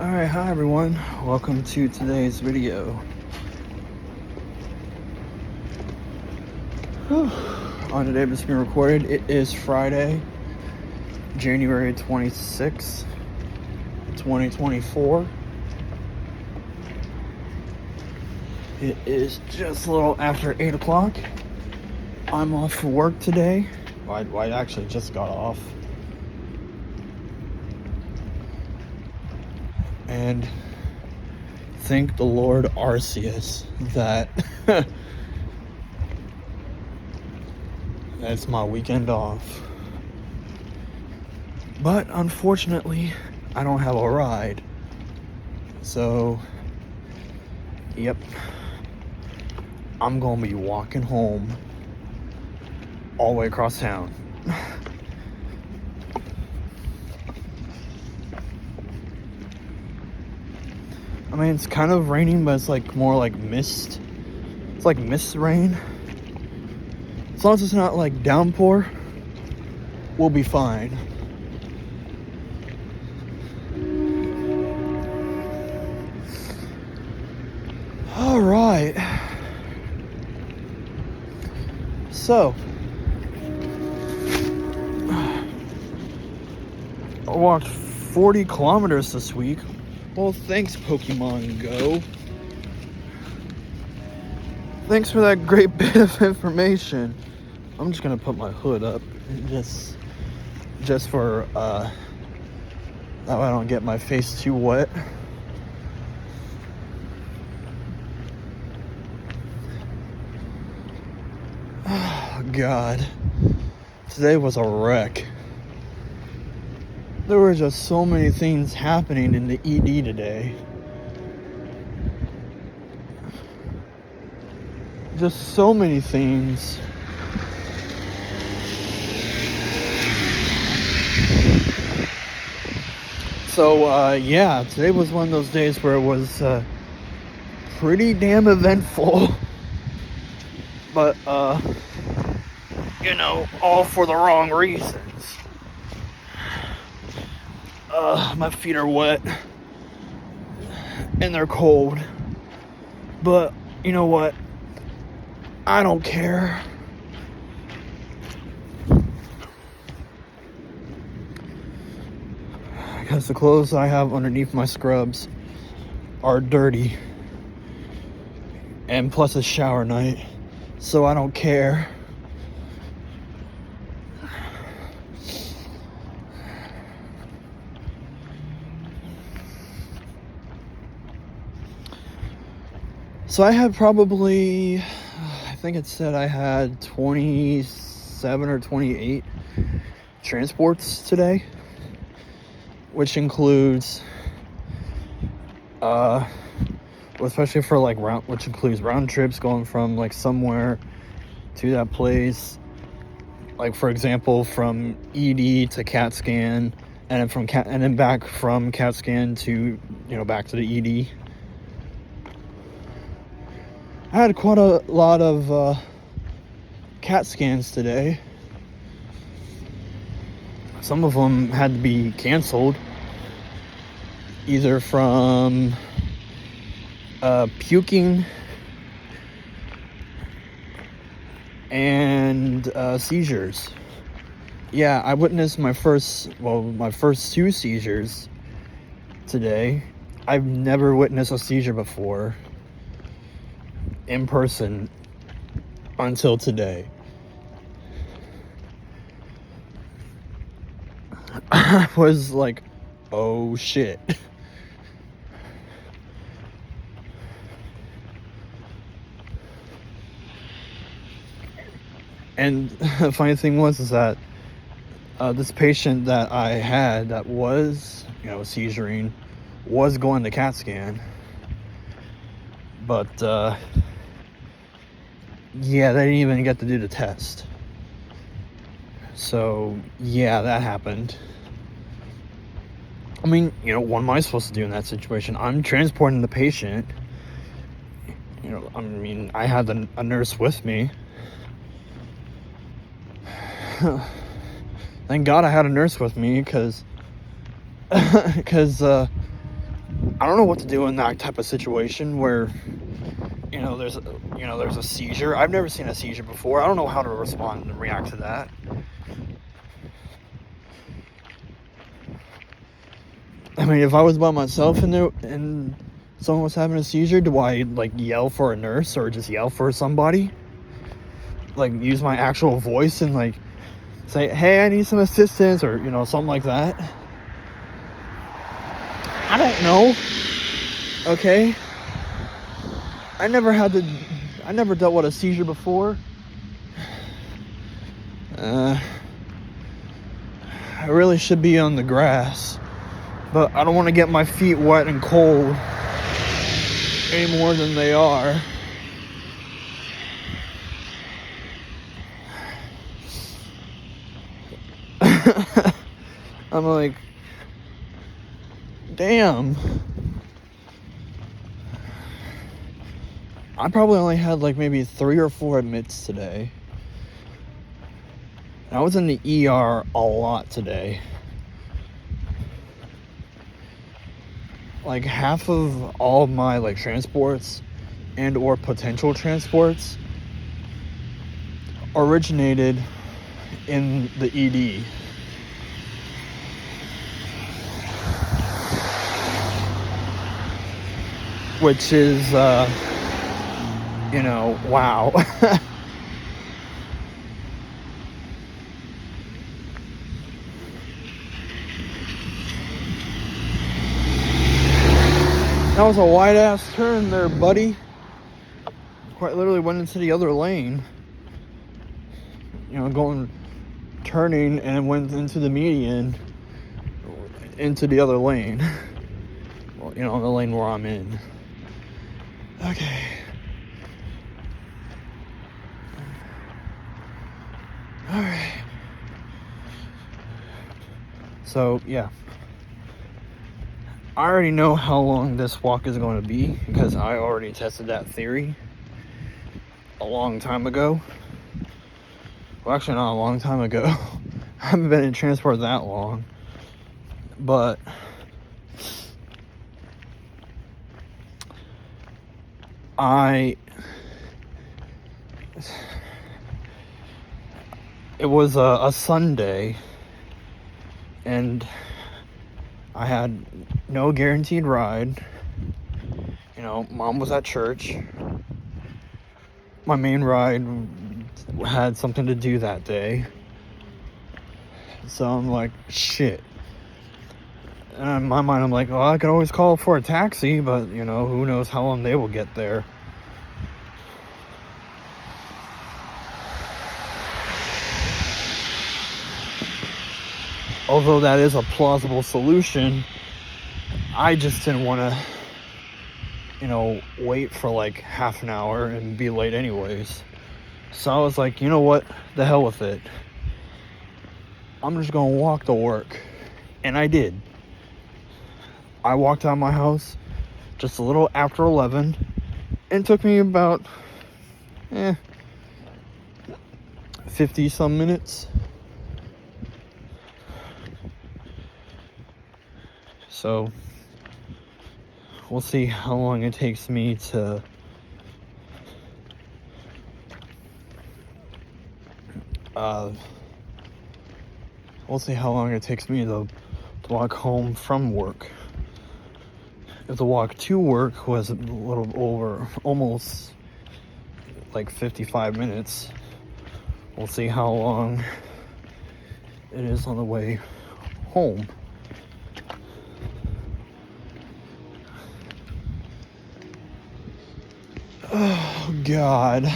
Alright, hi everyone. Welcome to today's video. On the day this is being recorded, it is Friday, January 26th, 2024. It is just a little after 8 o'clock. I'm off for work today. Well, I actually just got off. And thank the Lord Arceus that that's my weekend off. But unfortunately, I don't have a ride. So, yep. I'm gonna be walking home all the way across town. I mean, it's kind of raining, but it's like more like mist. It's like mist rain. As long as it's not like downpour, we'll be fine. All right. So, I walked 40 kilometers this week. Well, thanks, Pokemon Go. Thanks for that great bit of information. I'm just gonna put my hood up, just for that way I don't get my face too wet. Oh God, today was a wreck. There were just so many things happening in the ED today. Just so many things. So, yeah, today was one of those days where it was pretty damn eventful. But, all for the wrong reasons. My feet are wet. And they're cold. But, you know what? I don't care. Because the clothes I have underneath my scrubs are dirty. And plus it's shower night. So I don't care. So I had probably, I think it said I had 27 or 28 transports today, which includes, especially for like which includes round trips going from like somewhere to that place, like for example from ED to CAT scan, and then back from CAT scan to back to the ED. I had quite a lot of CAT scans today. Some of them had to be canceled, either from puking and seizures. Yeah, I witnessed my first two seizures today. I've never witnessed a seizure before in person until today. I was like, oh shit. And the funny thing was that this patient that I had that was seizuring was going to CAT scan, but yeah, they didn't even get to do the test. So yeah, that happened. I mean, what am I supposed to do in that situation? I'm transporting the patient. I mean, I had a nurse with me. Thank God I had a nurse with me, because because I don't know what to do in that type of situation where there's a seizure. I've never seen a seizure before. I don't know how to respond and react to that. I mean, if I was by myself and someone was having a seizure, do I like yell for a nurse or just yell for somebody? Like use my actual voice and like say, "Hey, I need some assistance," or something like that. I don't know. Okay. I never dealt with a seizure before. I really should be on the grass, but I don't want to get my feet wet and cold any more than they are. I'm like, damn. I probably only had like maybe 3 or 4 admits today. I was in the ER a lot today. Like half of all of my like transports and or potential transports originated in the ED. Which is, wow. That was a wide ass turn there, buddy. Quite literally went into the other lane. Turning and went into the median, into the other lane. Well, the lane where I'm in. Okay. Alright. So, yeah. I already know how long this walk is going to be because I already tested that theory a long time ago. Well, actually, not a long time ago. I haven't been in transport that long. But it was a Sunday, and I had no guaranteed ride. Mom was at church. My main ride had something to do that day. So I'm like, shit. And in my mind, I'm like, well, I could always call for a taxi, but, who knows how long they will get there. Although that is a plausible solution, I just didn't want to, wait for like half an hour and be late anyways. So I was like, you know what? The hell with it. I'm just going to walk to work. And I did. I walked out of my house just a little after 11. And it took me about 50 some minutes. So we'll see how long it takes me to walk home from work. If the walk to work was a little over, almost like 55 minutes, we'll see how long it is on the way home. Oh, God.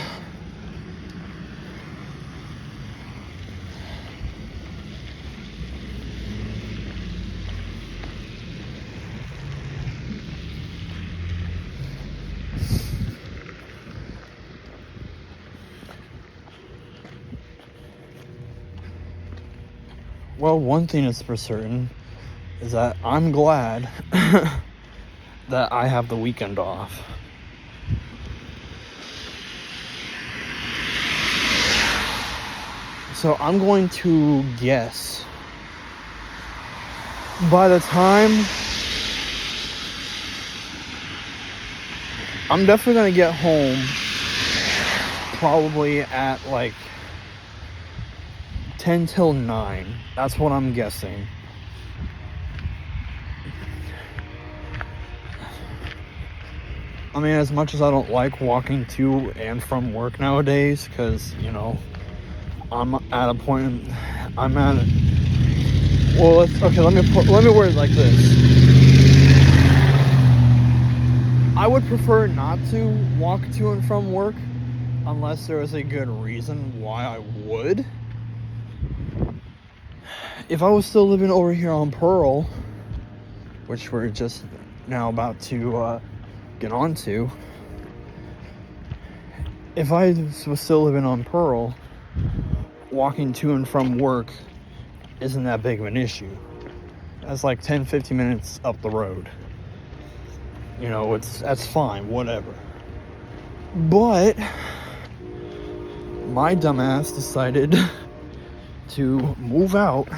Well, one thing is for certain is that I'm glad that I have the weekend off. So I'm going to guess by the time I'm definitely gonna get home probably at like 10 till 9. That's what I'm guessing. I mean, as much as I don't like walking to and from work nowadays, because, you know, I'm at a point, I'm at, well, let me word it like this. I would prefer not to walk to and from work unless there was a good reason why I would. If I was still living over here on Pearl, which we're just now about to get on to, if I was still living on Pearl, walking to and from work isn't that big of an issue. That's like 10-15 minutes up the road. You know, that's fine, whatever. But my dumbass decided to move out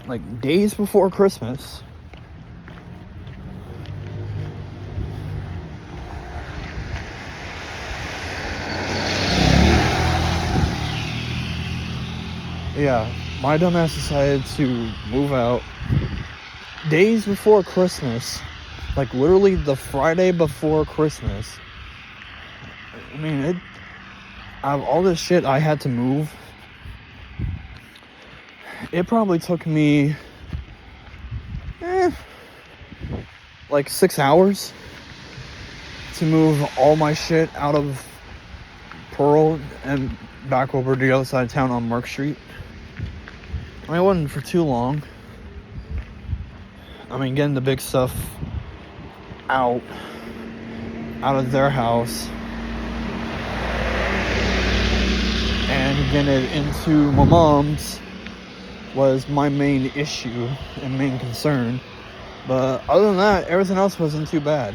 like days before Christmas. Yeah, my dumbass decided to move out days before Christmas, like literally the Friday before Christmas. I mean, out of all this shit I had to move, it probably took me like 6 hours to move all my shit out of Pearl and back over to the other side of town on Mark Street. I mean, it wasn't for too long. I mean, getting the big stuff out of their house and getting it into my mom's was my main issue and main concern. But other than that, everything else wasn't too bad.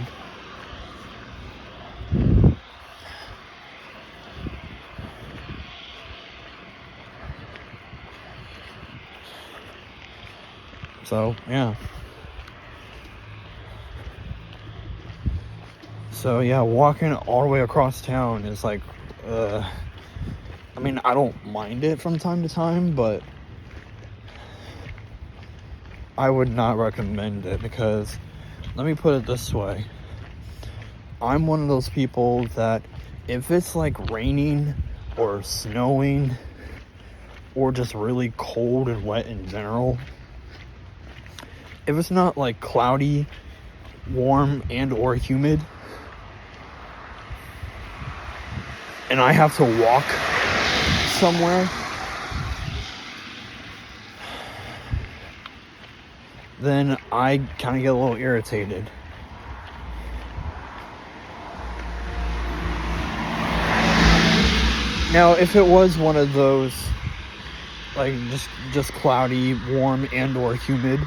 So, yeah. So, yeah, walking all the way across town is like, I mean, I don't mind it from time to time, but I would not recommend it because, let me put it this way. I'm one of those people that if it's like raining or snowing or just really cold and wet in general, if it's not like cloudy, warm, and or humid, and I have to walk somewhere, then I kind of get a little irritated. Now, if it was one of those, like, just cloudy, warm, and or humid,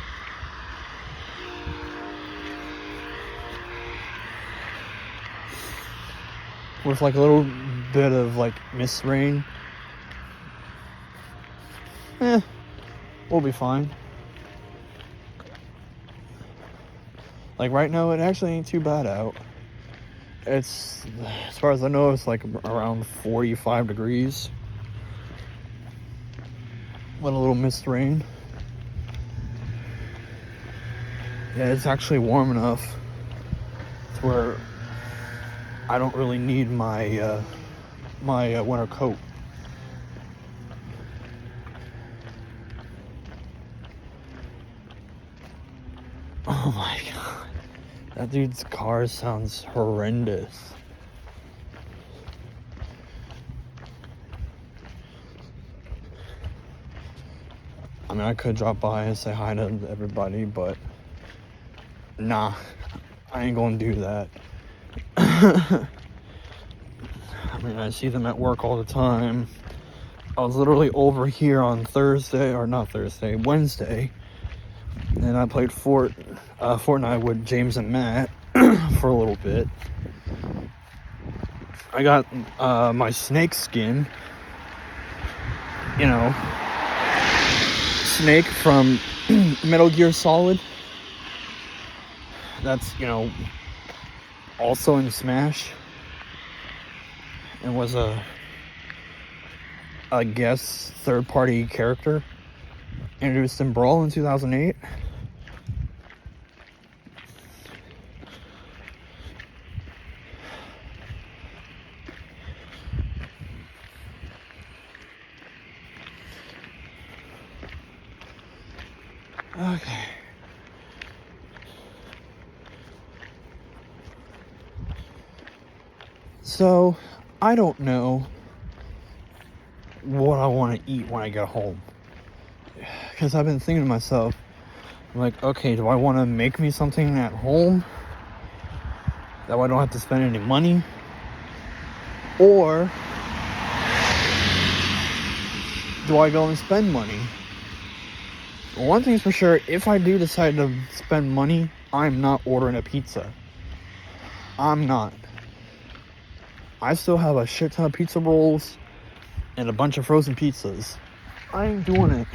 with like a little bit of like mist rain, we'll be fine. Like right now, it actually ain't too bad out. It's, as far as I know, it's like around 45 degrees with a little mist rain. Yeah, it's actually warm enough to where I don't really need my my winter coat. Oh my god, that dude's car sounds horrendous. I mean, I could drop by and say hi to everybody, but nah, I ain't gonna do that. I mean, I see them at work all the time. I was literally over here on Wednesday, and I played Fortnite with James and Matt for a little bit. I got my snake skin, you know, Snake from Metal Gear Solid. That's, also in Smash. And was a guest third-party character introduced in Brawl in 2008. Okay. So, I don't know what I want to eat when I get home. Because I've been thinking to myself, like, okay, do I want to make me something at home that way I don't have to spend any money? Or do I go and spend money? One thing's for sure, if I do decide to spend money, I'm not ordering a pizza. I'm not. I still have a shit ton of pizza rolls and a bunch of frozen pizzas. I ain't doing it.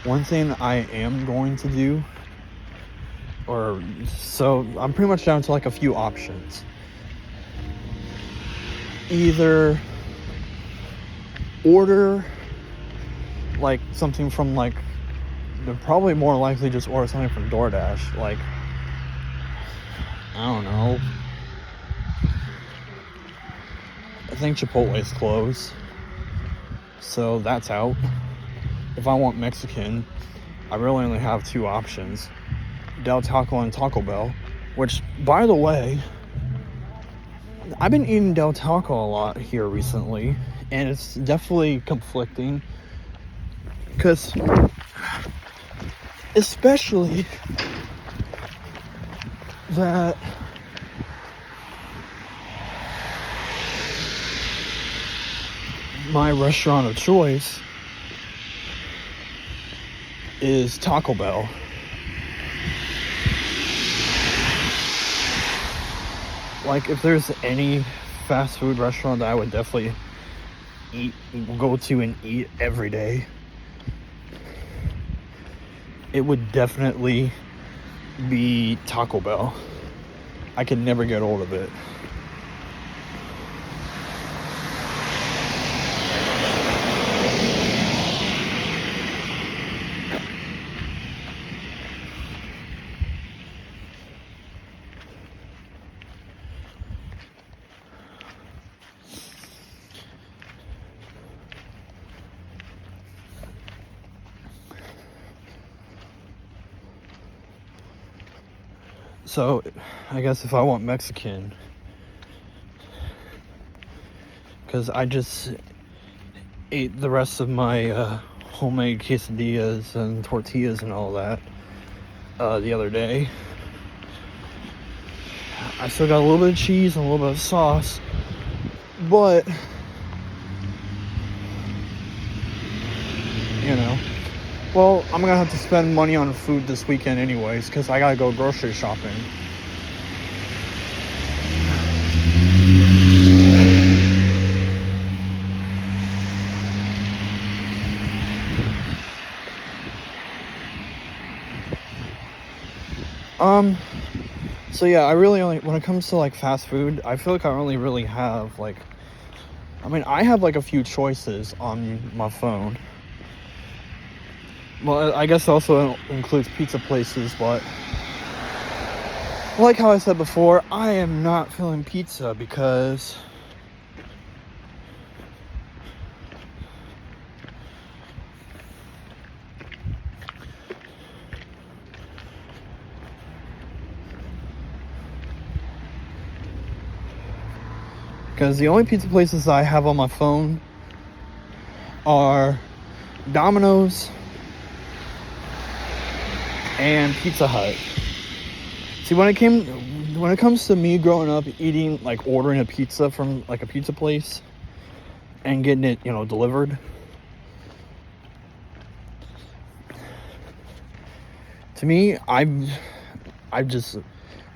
One thing I am going to do, so I'm pretty much down to like a few options. Either order like something from like, probably more likely just order something from DoorDash, like, I don't know, I think Chipotle's closed, so that's out. If I want Mexican, I really only have two options: Del Taco and Taco Bell. Which, by the way, I've been eating Del Taco a lot here recently, and it's definitely conflicting. Because, especially that my restaurant of choice is Taco Bell. Like, if there's any fast food restaurant that I would definitely go to and eat every day, it would definitely be Taco Bell. I could never get old of it. So, I guess if I want Mexican, because I just ate the rest of my homemade quesadillas and tortillas and all that the other day. I still got a little bit of cheese and a little bit of sauce, but well, I'm gonna have to spend money on food this weekend anyways, because I gotta go grocery shopping. So yeah, I really only, when it comes to like fast food, I feel like I only really have like, I have like a few choices on my phone. Well, I guess also includes pizza places, but like how I said before, I am not feeling pizza because the only pizza places I have on my phone are Domino's and Pizza Hut. See, when it comes to me growing up eating, like ordering a pizza from like a pizza place and getting it, delivered, to me, I've just,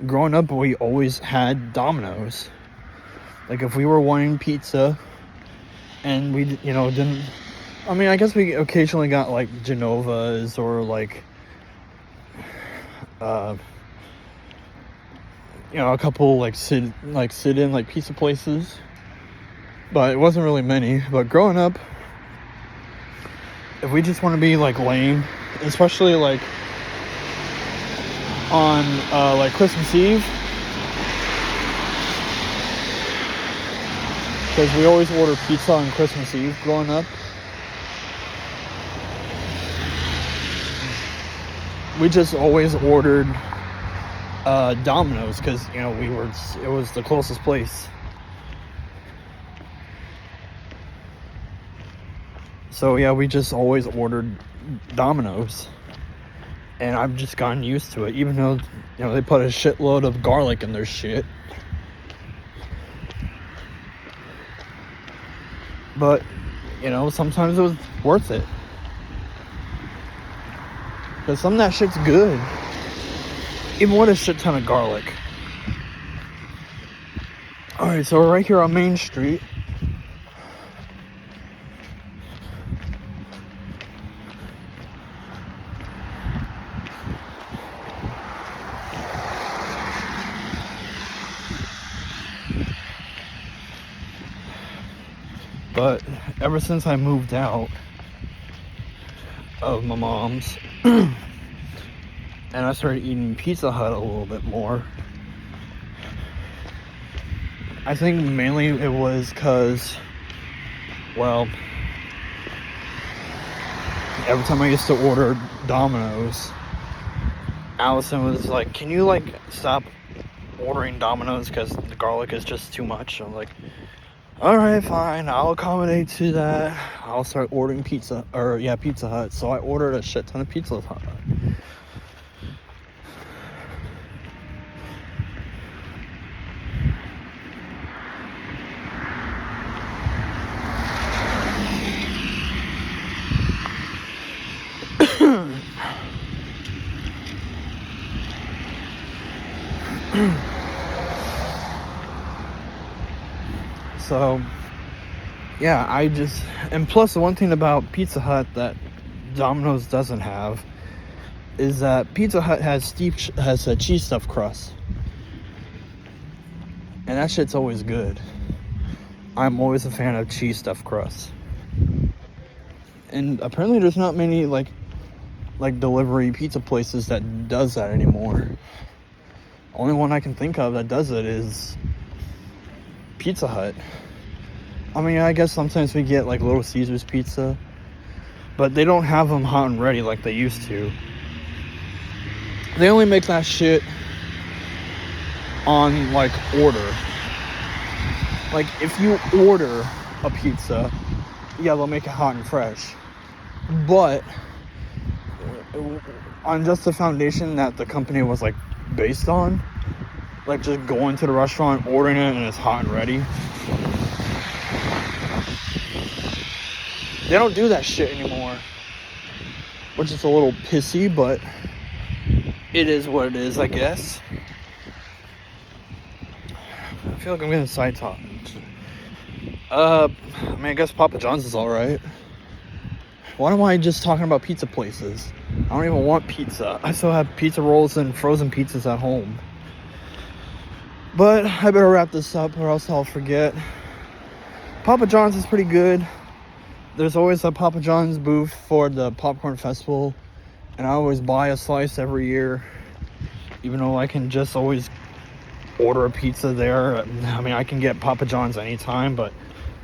growing up, we always had Domino's. Like, if we were wanting pizza and we, didn't, I mean, I guess we occasionally got, like, Genova's or, like, a couple, like, sit-in, like, pizza places. But it wasn't really many. But growing up, if we just want to be, like, lame, especially, like, on, like, Christmas Eve, because we always order pizza on Christmas Eve growing up. We just always ordered Domino's because, it was the closest place. So, yeah, we just always ordered Domino's. And I've just gotten used to it, even though, they put a shitload of garlic in their shit. But, sometimes it was worth it. Because some of that shit's good. Even with a shit ton of garlic. Alright, so we're right here on Main Street. But ever since I moved out of my mom's and I started eating Pizza Hut a little bit more, I think mainly it was because, well, every time I used to order Domino's, Allison was like, can you, like, stop ordering Domino's because the garlic is just too much? I'm like, alright, fine, I'll accommodate to that. I'll start ordering Pizza Hut. So I ordered a shit ton of Pizza Hut. So, yeah, and plus the one thing about Pizza Hut that Domino's doesn't have is that Pizza Hut has a cheese stuffed crust. And that shit's always good. I'm always a fan of cheese stuffed crust. And apparently there's not many, like delivery pizza places that does that anymore. Only one I can think of that does it is Pizza Hut. I mean, I guess sometimes we get, like, Little Caesars pizza, but they don't have them hot and ready like they used to. They only make that shit on, like, order. Like, if you order a pizza, yeah, they'll make it hot and fresh. But on just the foundation that the company was, like, based on, like, just going to the restaurant, ordering it, and it's hot and ready. They don't do that shit anymore, which is a little pissy, but it is what it is, I guess. I feel like I'm getting side-talked. I mean, I guess Papa John's is alright. Why am I just talking about pizza places? I don't even want pizza. I still have pizza rolls and frozen pizzas at home. But I better wrap this up or else I'll forget. Papa John's is pretty good. There's always a Papa John's booth for the Popcorn Festival, and I always buy a slice every year, even though I can just always order a pizza there. I mean, I can get Papa John's anytime, but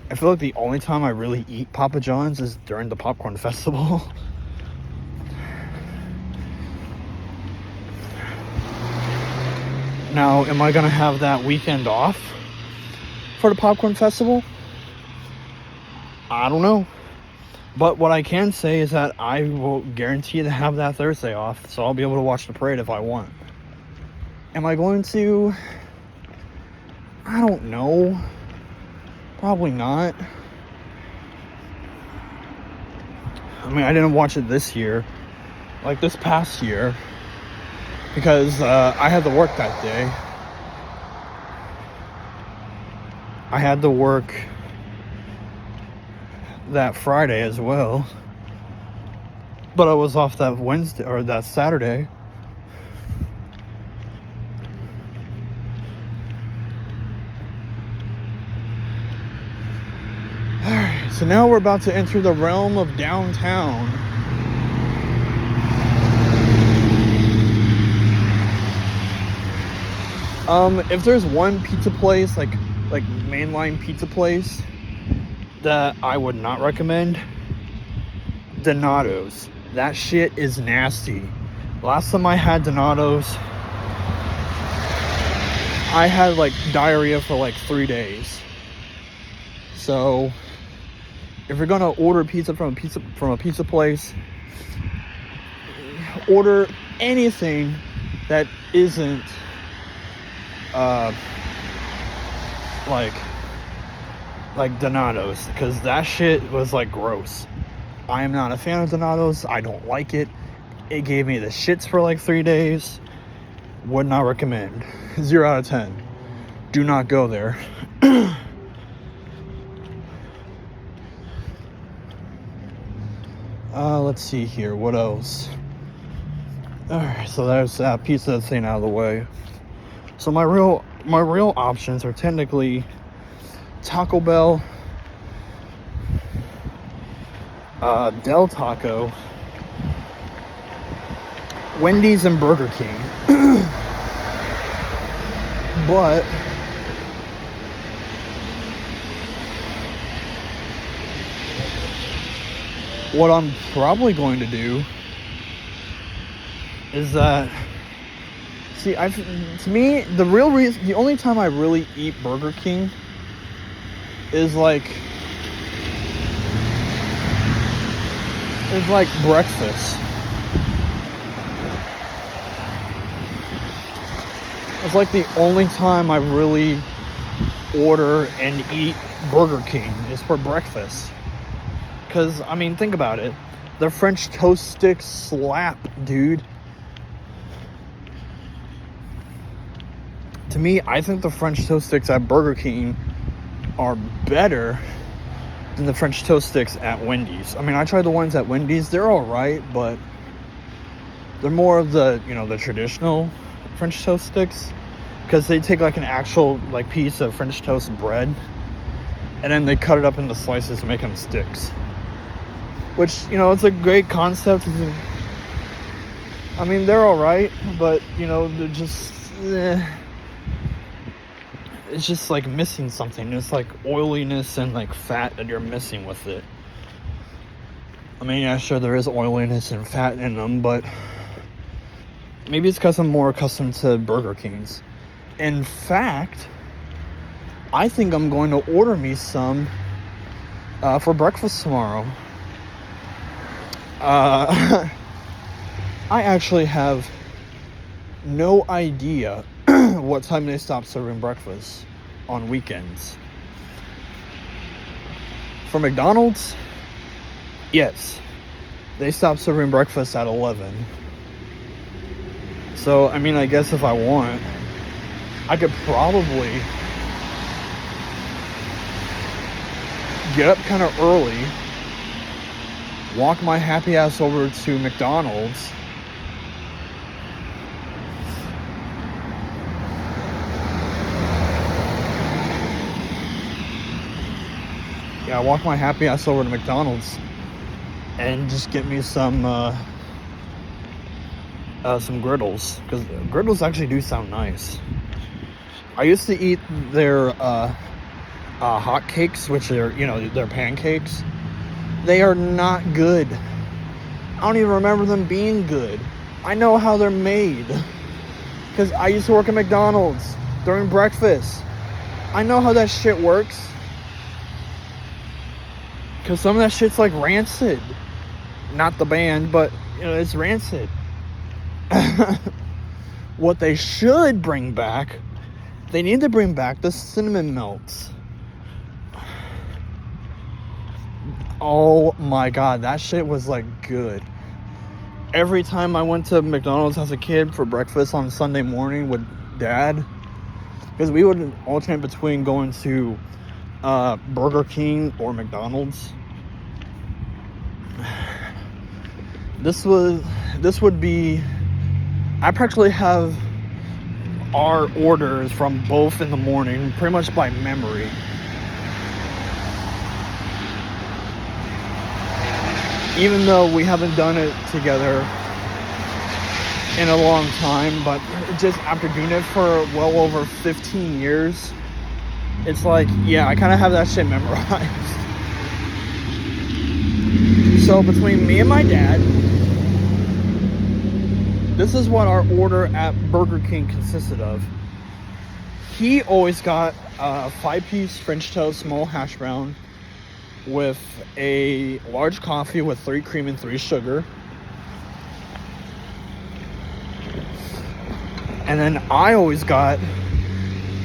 I feel like the only time I really eat Papa John's is during the Popcorn Festival. Now, am I gonna have that weekend off for the Popcorn Festival? I don't know. But what I can say is that I will guarantee to have that Thursday off, so I'll be able to watch the parade if I want. Am I going to? I don't know. Probably not. I mean, I didn't watch it this year. Like, this past year, because I had to work that day. I had to work that Friday as well, but I was off that Wednesday or that Saturday. Alright, so now we're about to enter the realm of downtown. If there's one pizza place, like mainline pizza place, that I would not recommend, Donato's. That shit is nasty. Last time I had Donato's, I had like diarrhea for like 3 days. So if you're gonna order pizza from a pizza place, order anything that isn't like Donato's, because that shit was like gross. I am not a fan of Donato's. I don't like it. It gave me the shits for like 3 days. Would not recommend. 0 out of 10. Do not go there. Let's see here. What else? Alright, so there's that pizza thing out of the way. So my real options are technically Taco Bell, Del Taco, Wendy's, and Burger King. But what I'm probably going to do is that, to me, the real reason, the only time I really eat Burger King is like breakfast. It's like the only time I really order and eat Burger King is for breakfast. Because, I mean, think about it. The French toast sticks slap, dude. To me, I think the French toast sticks at Burger King are better than the French toast sticks at Wendy's. I mean, I tried the ones at Wendy's. They're alright, but they're more of the, the traditional French toast sticks. Because they take like an actual like piece of French toast bread and then they cut it up into slices to make them sticks. Which, it's a great concept. I mean, they're alright, but, they're just... It's just like missing something. It's like oiliness and like fat that you're missing with it. I mean, yeah, sure, there is oiliness and fat in them, but maybe it's because I'm more accustomed to Burger Kings. In fact, I think I'm going to order me some for breakfast tomorrow. I actually have no idea what time they stop serving breakfast on weekends. For McDonald's, yes, they stop serving breakfast at 11. So, I mean, I guess if I want, I could probably get up kind of early, walk my happy ass over to McDonald's, walk my happy ass over to McDonald's and just get me some griddles, because griddles actually do sound nice. I used to eat their hot cakes, which are, their pancakes. They are not good. I don't even remember them being good. I know how they're made, because I used to work at McDonald's during breakfast. I know how that shit works. Because some of that shit's like Rancid. Not the band, but, it's Rancid. What they should bring back, they need to bring back the cinnamon melts. Oh my god, that shit was like good. every time I went to McDonald's as a kid for breakfast on Sunday morning with Dad, because we would alternate between going to Burger King or McDonald's. This would be, I practically have our orders from both in the morning pretty much by memory. Even though we haven't done it together in a long time, but just after doing it for well over 15 years, it's like, yeah, I kind of have that shit memorized. So between me and my dad, this is what our order at Burger King consisted of. He always got a 5-piece French toast, small hash brown, with a large coffee with 3 cream and 3 sugar. And then I always got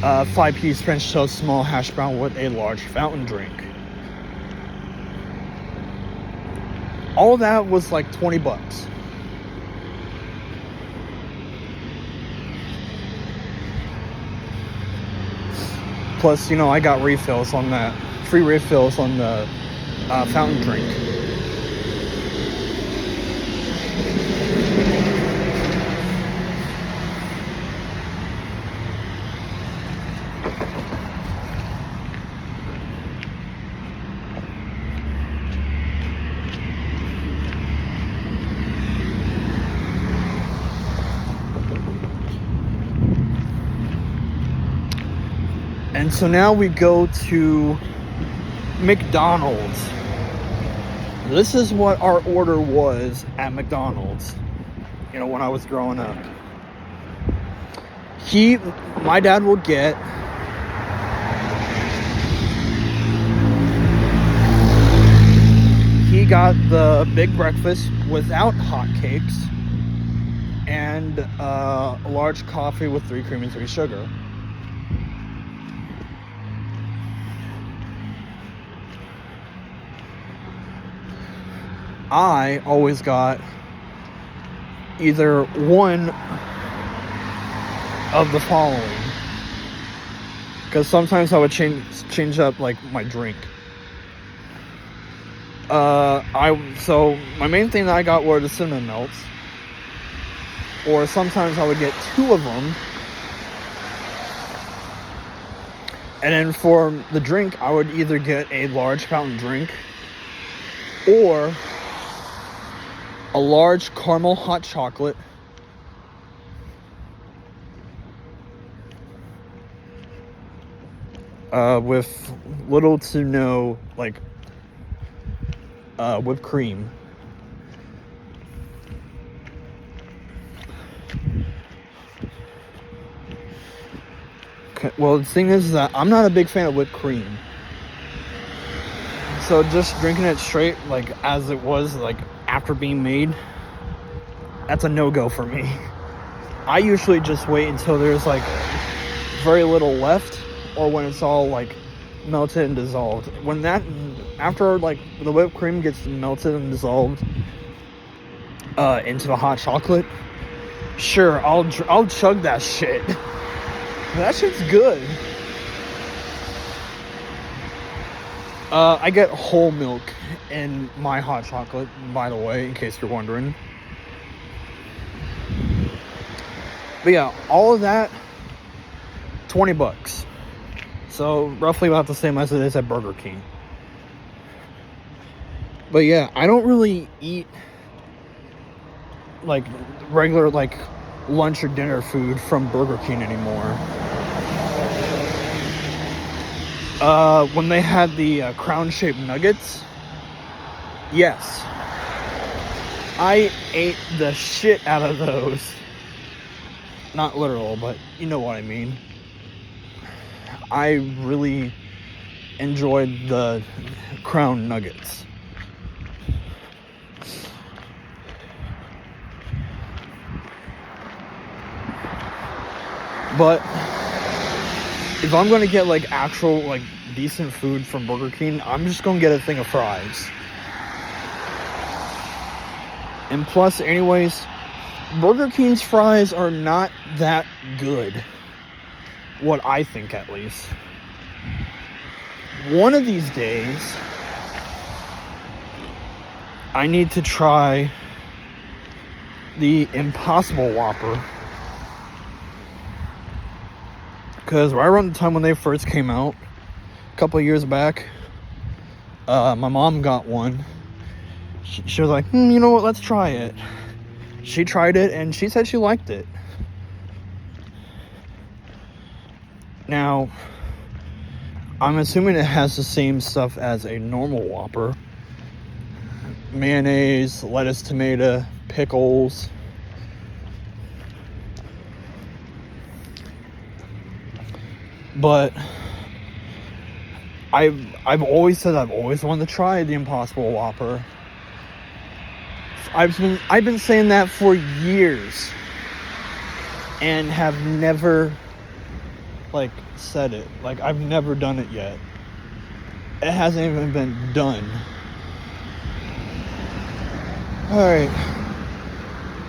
a 5-piece French toast, small hash brown with a large fountain drink. All of that was like $20. Plus, I got refills on that. Free refills on the fountain drink. And so now we go to McDonald's. This is what our order was at McDonald's, when I was growing up. My dad would get he got the big breakfast without hotcakes and a large coffee with 3 cream and 3 sugar. I always got either one of the following, because sometimes I would change up like my drink. So my main thing that I got were the cinnamon melts, or sometimes I would get 2 of them. And then for the drink, I would either get a large fountain drink or a large caramel hot chocolate with little to no whipped cream. Okay, well, the thing is that I'm not a big fan of whipped cream. So just drinking it straight, as it was, after being made, that's a no-go for me. I usually just wait until there's, very little left, or when it's all, melted and dissolved. After, the whipped cream gets melted and dissolved into the hot chocolate, sure, I'll chug that shit. That shit's good. I get whole milk in my hot chocolate, by the way, in case you're wondering. But yeah, all of that, $20. So roughly about the same as it is at Burger King. But yeah, I don't really eat regular lunch or dinner food from Burger King anymore. When they had the crown-shaped nuggets, yes, I ate the shit out of those. Not literal, but you know what I mean. I really enjoyed the crown nuggets. But if I'm gonna get actual decent food from Burger King, I'm just gonna get a thing of fries. And plus, anyways, Burger King's fries are not that good. What I think, at least. One of these days, I need to try the Impossible Whopper. Because right around the time when they first came out, a couple of years back, my mom got one. She was like, you know what, let's try it. She tried it and she said she liked it. Now, I'm assuming it has the same stuff as a normal Whopper. Mayonnaise, lettuce, tomato, pickles. But I've always said I've always wanted to try the Impossible Whopper. I've been saying that for years and have never said it. I've never done it yet. It hasn't even been done. Alright.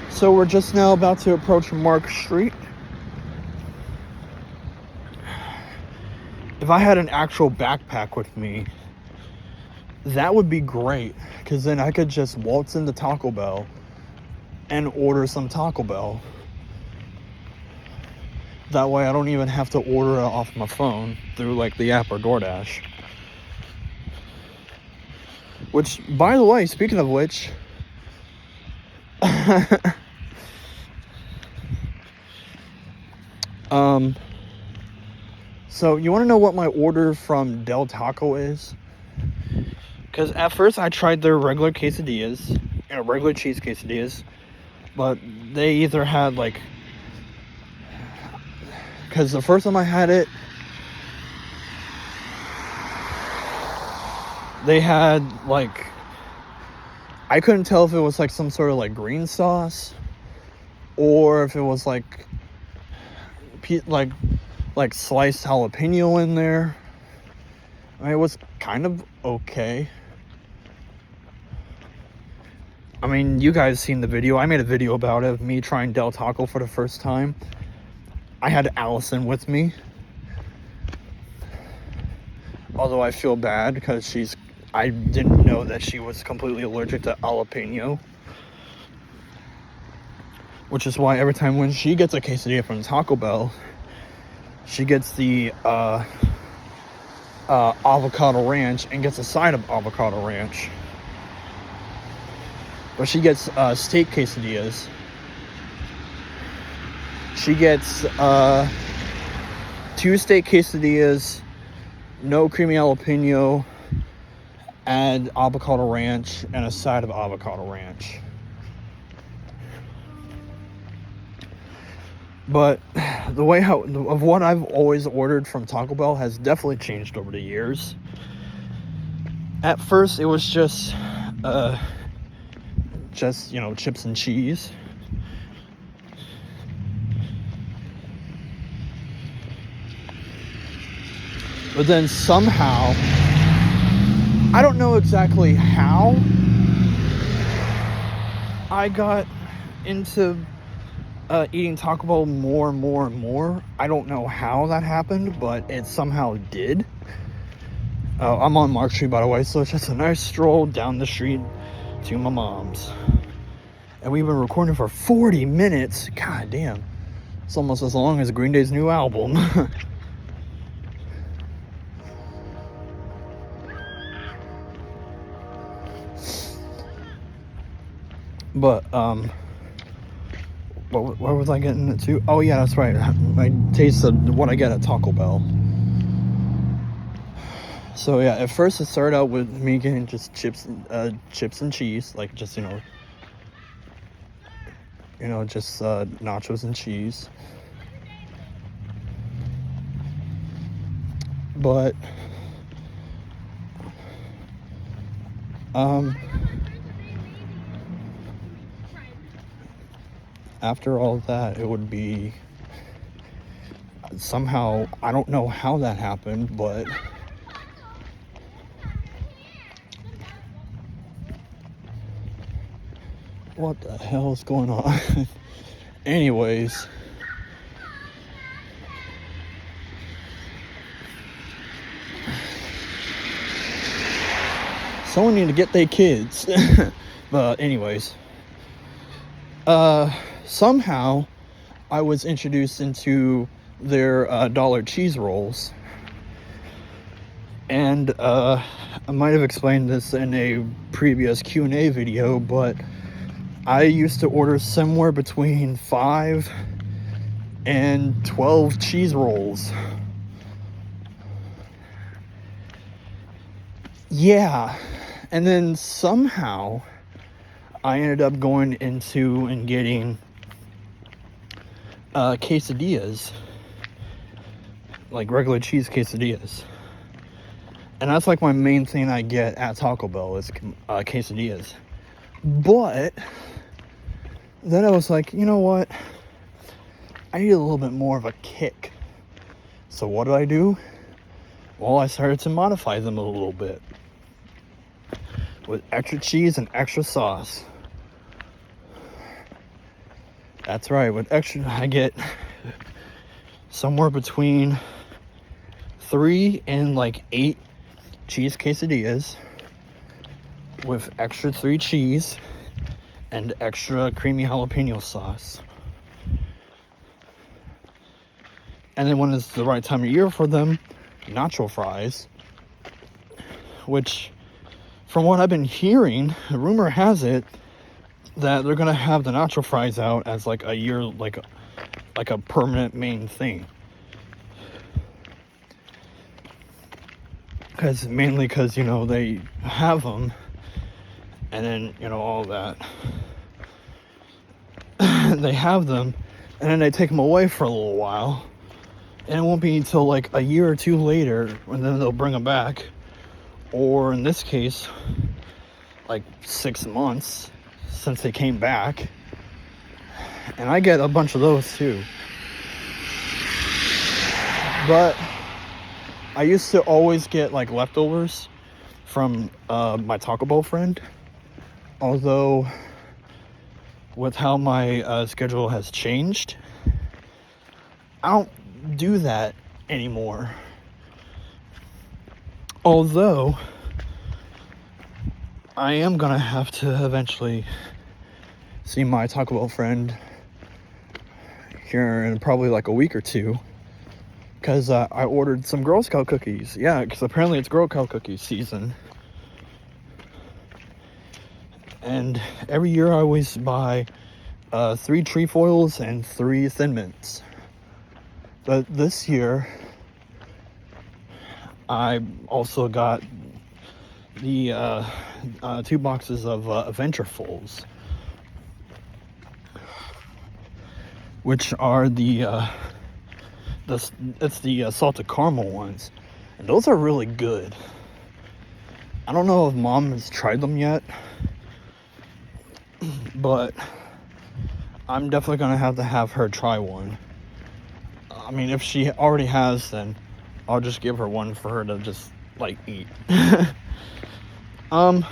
So we're just now about to approach Mark Street. If I had an actual backpack with me, that would be great, because then I could just waltz into Taco Bell and order some Taco Bell. That way I don't even have to order it off my phone through the app or DoorDash. Which, by the way, speaking of which, so you want to know what my order from Del Taco is? Because at first I tried their regular quesadillas, regular cheese quesadillas, but they either had because the first time I had it, they had I couldn't tell if it was some sort of green sauce, or if it was sliced jalapeno in there. I mean, it was kind of okay. I mean, you guys seen the video. I made a video about it, of me trying Del Taco for the first time. I had Allison with me. Although I feel bad because I didn't know that she was completely allergic to jalapeno. Which is why every time when she gets a quesadilla from Taco Bell, she gets the avocado ranch and gets a side of avocado ranch. But she gets steak quesadillas. She gets 2 steak quesadillas, no creamy jalapeno, add avocado ranch, and a side of avocado ranch. But the way of what I've always ordered from Taco Bell has definitely changed over the years. At first, it was just chips and cheese. But then somehow, I don't know exactly how I got into eating Taco Bell more and more and more. I don't know how that happened, but it somehow did. I'm on Mark Street, by the way, so it's just a nice stroll down the street to my mom's. And we've been recording for 40 minutes. God damn. It's almost as long as Green Day's new album. But, what was I getting into? Oh, yeah, that's right. I tasted what I get at Taco Bell. So, yeah, at first it started out with me getting just chips and cheese. Just nachos and cheese. But, after all of that, it would be somehow, I don't know how that happened, but What the hell is going on? Anyways. Someone need to get their kids. But anyways. Somehow I was introduced into their dollar cheese rolls. And I might have explained this in a previous Q&A video, but I used to order somewhere between 5 and 12 cheese rolls. Yeah. And then somehow I ended up going into and getting quesadillas, like regular cheese quesadillas. And that's like my main thing I get at Taco Bell is quesadillas. But then I was like, you know what? I need a little bit more of a kick. So what did I do? Well, I started to modify them a little bit with extra cheese and extra sauce. That's right, with extra, I get somewhere between 3 and like 8 cheese quesadillas with extra 3 cheese and extra creamy jalapeno sauce. And then when it's the right time of year for them, nacho fries, which from what I've been hearing, the rumor has it that they're gonna have the nacho fries out as like a year, like a permanent main thing. Mainly because, you know, they have them, and then, you know, all that. They have them, and then they take them away for a little while, and it won't be until like a year or 2 later when then they'll bring them back, or in this case, like 6 months since they came back. And I get a bunch of those too. But I used to always get like leftovers from my Taco Bell friend. Although with how my schedule has changed, I don't do that anymore. Although I am gonna have to eventually see my Taco Bell friend here in probably like a week or 2, because I ordered some Girl Scout cookies. Yeah, because apparently it's Girl Scout cookie season. And every year I always buy 3 trefoils and 3 Thin Mints. But this year I also got the 2 boxes of Adventurefuls, which are it's the salted caramel ones, and those are really good. I don't know if Mom has tried them yet, but I'm definitely gonna have to have her try one. I mean, if she already has, then I'll just give her one for her to just like eat. Now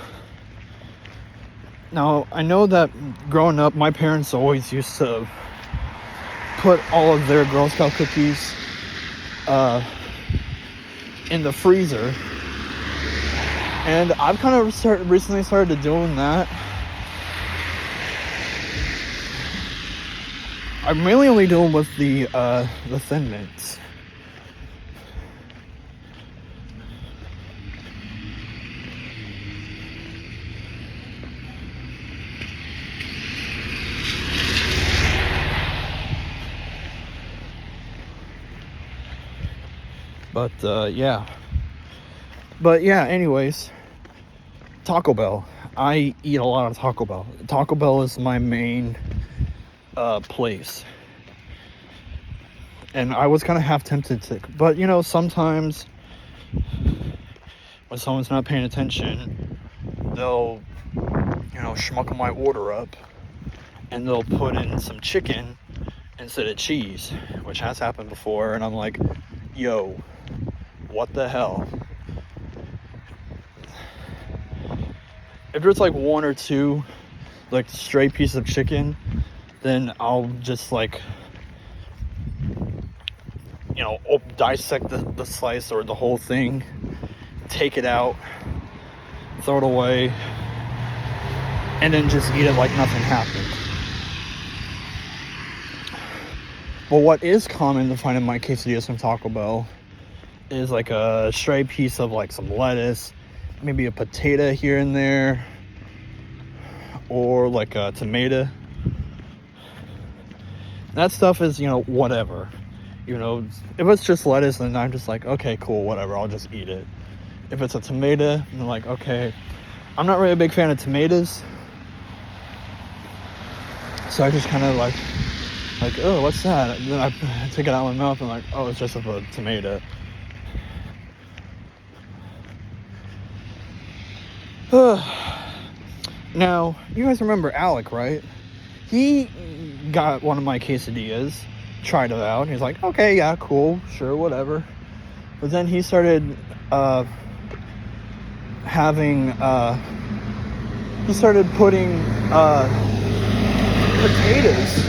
I know that growing up, my parents always used to put all of their Girl Scout cookies in the freezer, and I've kind of recently started doing that. I'm mainly only doing with the Thin Mints. But yeah, anyways, Taco Bell. I eat a lot of Taco Bell. Taco Bell is my main place. And I was kind of half tempted to, but you know, sometimes when someone's not paying attention, they'll, you know, schmuckle my order up, and they'll put in some chicken instead of cheese, which has happened before, and I'm like, yo, what the hell? If there's like 1 or 2 like straight piece of chicken, then I'll just like, you know, dissect the slice or the whole thing, take it out, throw it away, and then just eat it like nothing happened. But what is common to find in my quesadillas from Taco Bell is like a stray piece of like some lettuce, maybe a potato here and there, or like a tomato. That stuff is, you know, whatever. You know, if it's just lettuce, then I'm just like, okay, cool, whatever, I'll just eat it. If it's a tomato, I'm like, okay. I'm not really a big fan of tomatoes, so I just kind of like, oh, what's that? And then I take it out of my mouth and like, oh, it's just a tomato. Now, you guys remember Alec, right? He got one of my quesadillas, tried it out, and he's like, okay, yeah, cool, sure, whatever. But then he started he started putting potatoes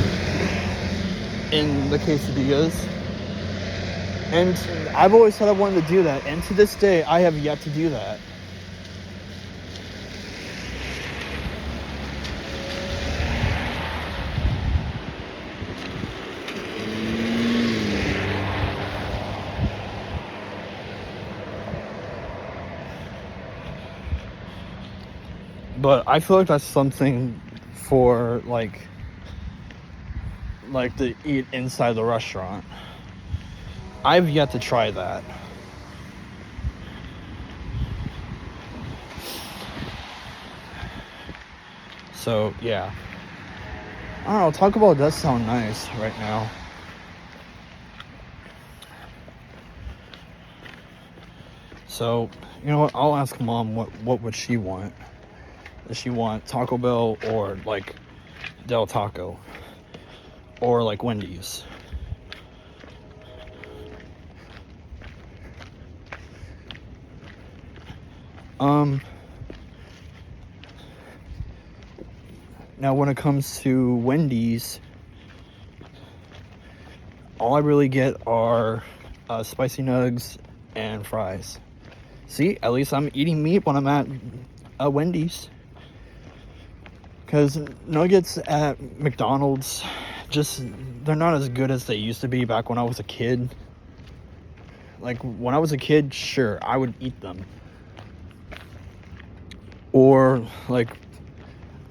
in the quesadillas, and I've always said I wanted to do that, and to this day I have yet to do that. But I feel like that's something for like to eat inside the restaurant. I've yet to try that. So yeah, I don't know, Taco Bell does sound nice right now. So, you know what, I'll ask Mom what would she want. Does she want Taco Bell or like Del Taco or like Wendy's? Now when it comes to Wendy's, all I really get are spicy nugs and fries. See, at least I'm eating meat when I'm at Wendy's. Because nuggets at McDonald's, they're not as good as they used to be back when I was a kid. Like, when I was a kid, sure, I would eat them. Or, like,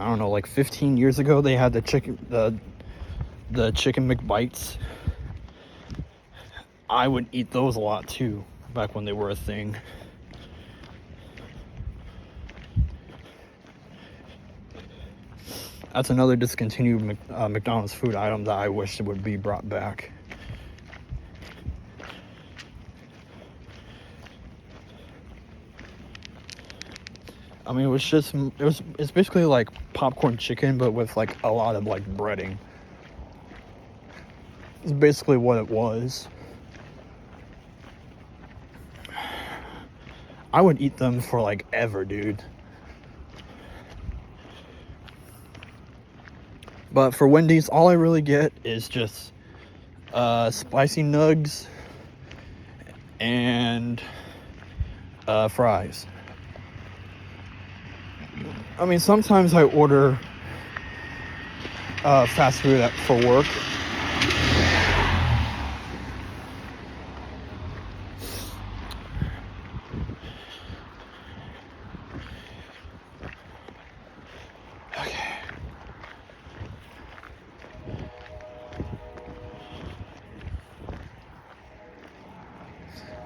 I don't know, like 15 years ago, they had the chicken McBites. I would eat those a lot, too, back when they were a thing. That's another discontinued McDonald's food item that I wish would be brought back. I mean, it's basically like popcorn chicken, but with like a lot of like breading. It's basically what it was. I would eat them for like ever, dude. But for Wendy's, all I really get is just spicy nugs and fries. I mean, sometimes I order fast food for work.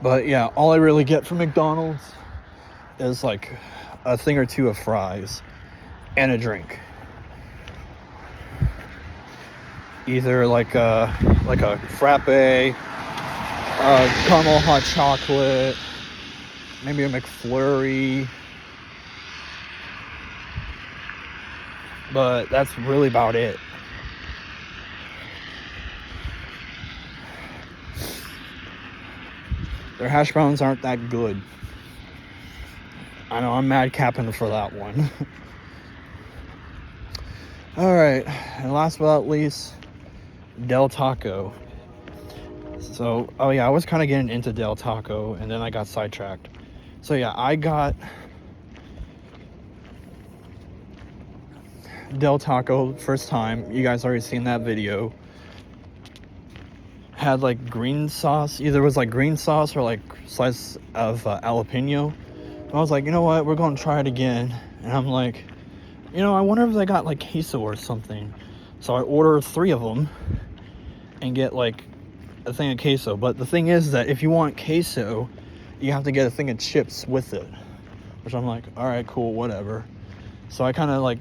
But yeah, all I really get from McDonald's is like a thing or two of fries and a drink. Either like a frappe, caramel hot chocolate, maybe a McFlurry. But that's really about it. Their hash browns aren't that good. I know, I'm mad capping for that one. All right, and last but not least, Del Taco. So, oh yeah, I was kind of getting into Del Taco, and then I got sidetracked. So yeah, I got Del Taco first time. You guys already seen that video. Had like green sauce. Either it was like green sauce or like slice of jalapeno. And I was like, you know what? We're going to try it again. And I'm like, you know, I wonder if they got like queso or something. So I order 3 of them and get like a thing of queso. But the thing is that if you want queso, you have to get a thing of chips with it. Which I'm like, all right, cool, whatever. So I kind of like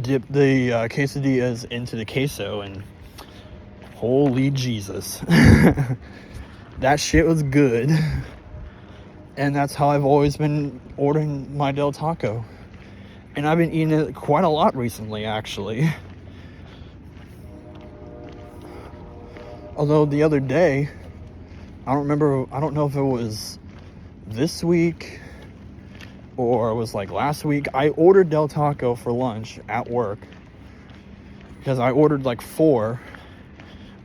dip the quesadillas into the queso, and holy Jesus. That shit was good. And that's how I've always been ordering my Del Taco. And I've been eating it quite a lot recently, actually. Although the other day, I don't know if it was this week or it was like last week, I ordered Del Taco for lunch at work. Because I ordered like 4,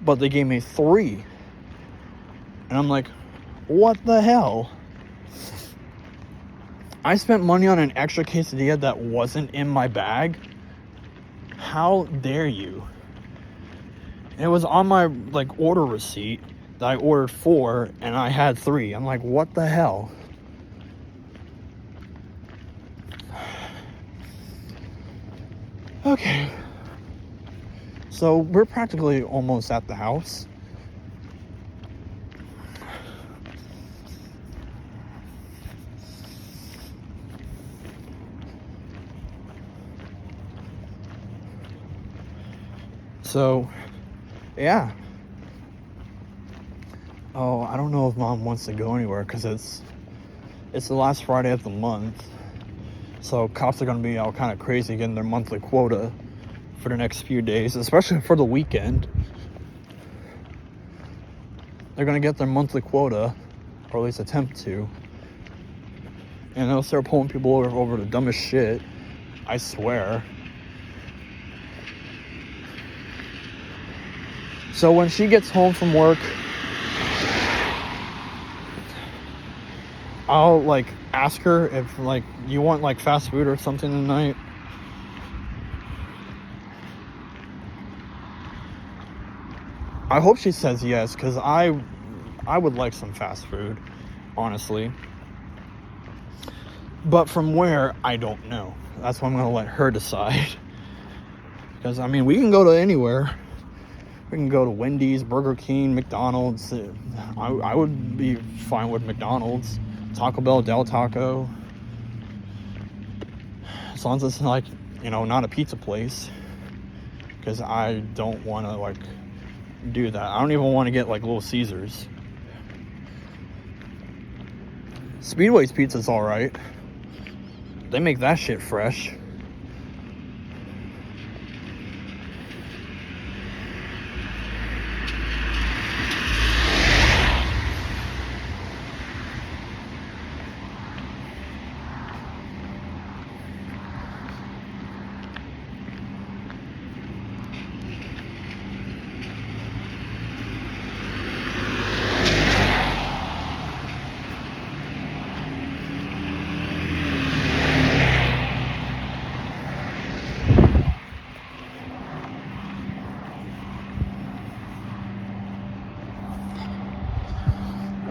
but they gave me 3. And I'm like, what the hell? I spent money on an extra quesadilla that wasn't in my bag. How dare you? It was on my like order receipt that I ordered 4 and I had 3. I'm like, what the hell? Okay. So we're practically almost at the house. So, yeah. Oh, I don't know if Mom wants to go anywhere because it's the last Friday of the month. So cops are going to be all kind of crazy getting their monthly quota for the next few days, especially for the weekend. They're going to get their monthly quota, or at least attempt to. And they'll start pulling people over the dumbest shit. I swear. So when she gets home from work, I'll like ask her if like you want like fast food or something tonight. I hope she says yes, because I would like some fast food, honestly. But from where, I don't know. That's why I'm going to let her decide. Because, I mean, we can go to anywhere. We can go to Wendy's, Burger King, McDonald's. I would be fine with McDonald's. Taco Bell, Del Taco. As long as it's like, you know, not a pizza place. Because I don't want to, like, do that. I don't even want to get, like, Little Caesars. Speedway's pizza's alright. They make that shit fresh.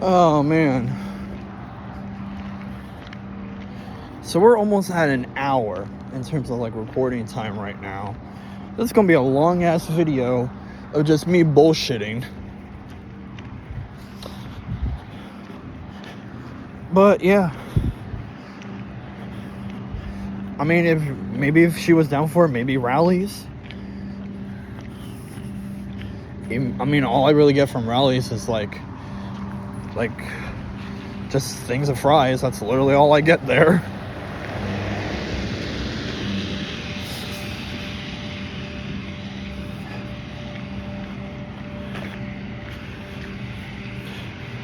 Oh, man. So we're almost at an hour in terms of, like, recording time right now. This is going to be a long-ass video of just me bullshitting. But, yeah. I mean, if she was down for it, maybe Rallies. I mean, all I really get from Rallies is, like just things of fries. That's literally all I get there.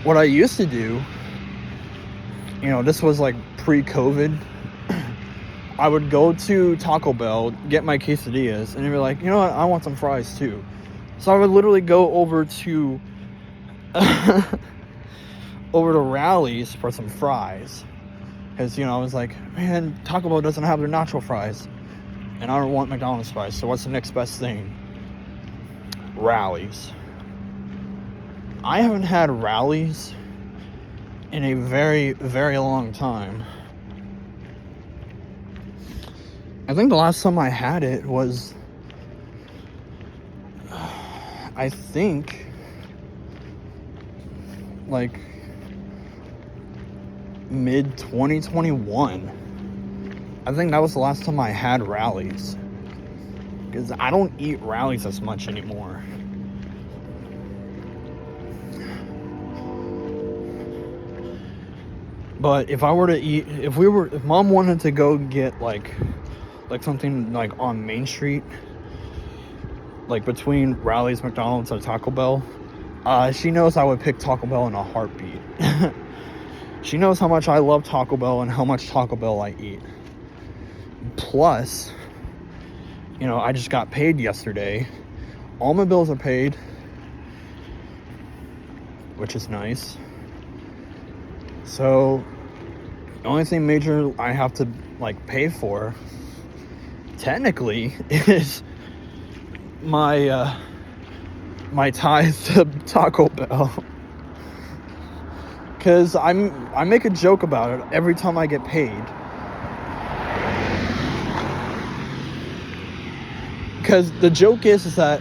What I used to do, you know, this was like pre-COVID. I would go to Taco Bell, get my quesadillas, and they'd be like, you know what, I want some fries too. So I would literally go over to Rally's for some fries. Because, I was like, man, Taco Bell doesn't have their nacho fries. And I don't want McDonald's fries, so what's the next best thing? Rally's. I haven't had Rally's in a very, very long time. I think the last time I had it was, I think, like, mid-2021. I think that was the last time I had Rally's. Because I don't eat Rally's as much anymore. But if I were to eat, if Mom wanted to go get like something like on Main Street, like between Rally's, McDonald's, or Taco Bell, she knows I would pick Taco Bell in a heartbeat. She knows how much I love Taco Bell and how much Taco Bell I eat. Plus, I just got paid yesterday. All my bills are paid, which is nice. So, the only thing major I have to, pay for, technically, is my tithe to Taco Bell. Because I make a joke about it every time I get paid. Because the joke is that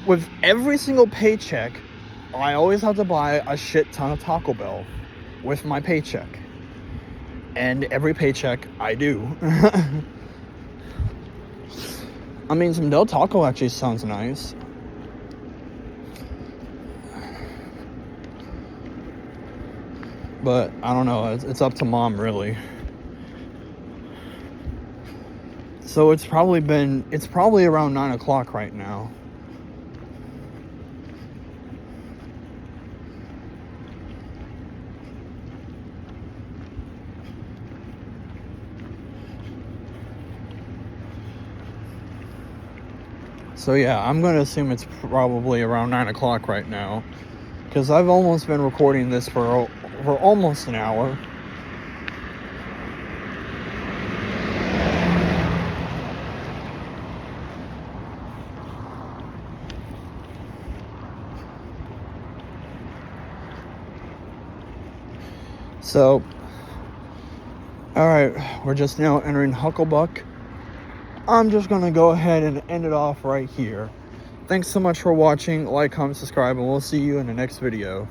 with every single paycheck, I always have to buy a shit ton of Taco Bell with my paycheck. And every paycheck, I do. I mean, some Del Taco actually sounds nice. But, I don't know, it's up to Mom, really. So it's probably around 9 o'clock right now. So yeah, I'm going to assume it's probably around 9 o'clock right now. Because I've almost been recording this for almost an hour. So, alright, we're just now entering Hucklebuck. I'm just going to go ahead and end it off right here. Thanks so much for watching. Like, comment, subscribe, and we'll see you in the next video.